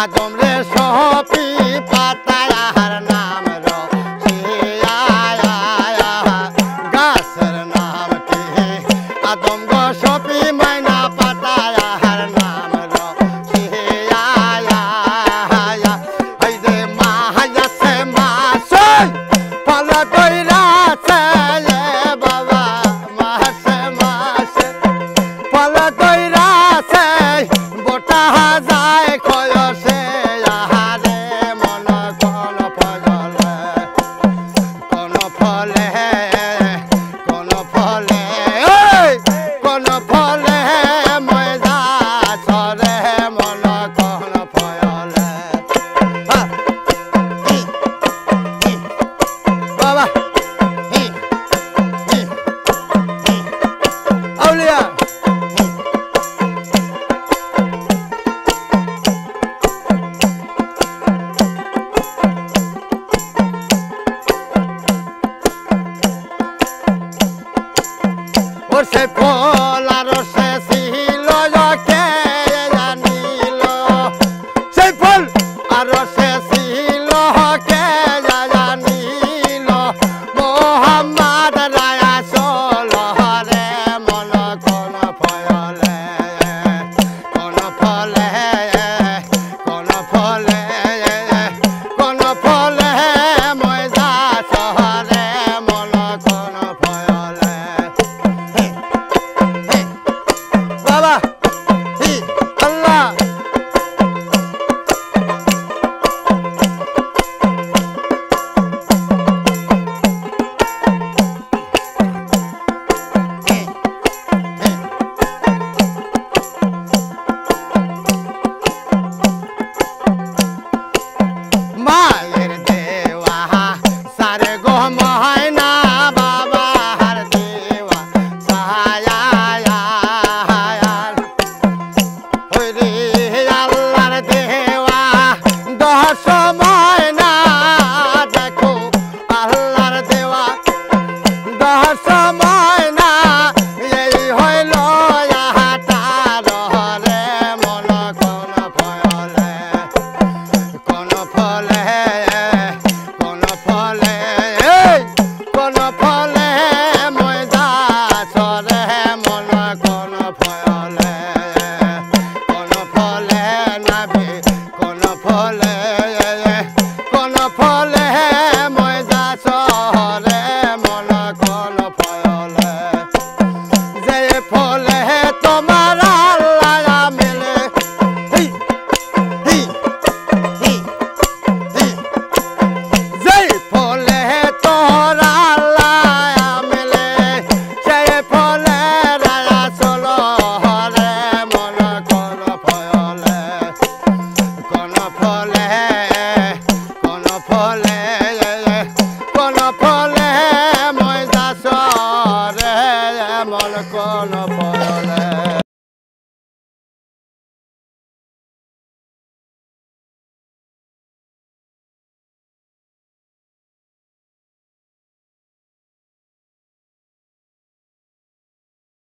আদম রে সপি পাতায় আর নাম রসিয়া গাছের নাম কি আদম গো সপি মাইনা পাতায় আর নাম রসিয়া এই যে মা হাইয়াছে মাছে পালা দইরাছে বাবা মাছে মাছে পালা দইরাছে বোটা যায় কয়সে আহারে মন কোন ফলে কোন ফলে কোন ফলে কোন ফলে ময়দা ছরে মন কোন ফলে বাবা আউলিয়া সে ফল আর সে ছিল কে জানিল সেই ফল আর সে ছিল কে জানিল মোহাম্মদ রায়া চল রে মন কোন ফলে কোন ফলে কোন ফলে কোন ফলে ময়দা শহরে মন কোন ফলে বাবা আল্লাহ মায়ের দেওয়া সারে গো ময়না বাবা হার দেওয়া সায়া হইরে আল্লাহর দেওয়া দশ ময়না দেখো আল্লাহর দেওয়া দশ ময়না এই হইল হাটার রে মন কোন ফলে কোন ফলে কোন ফলে কোন ফলে ময়দা ছরে মন কোন ফলে কোন ফলে নাবি কোন ফলে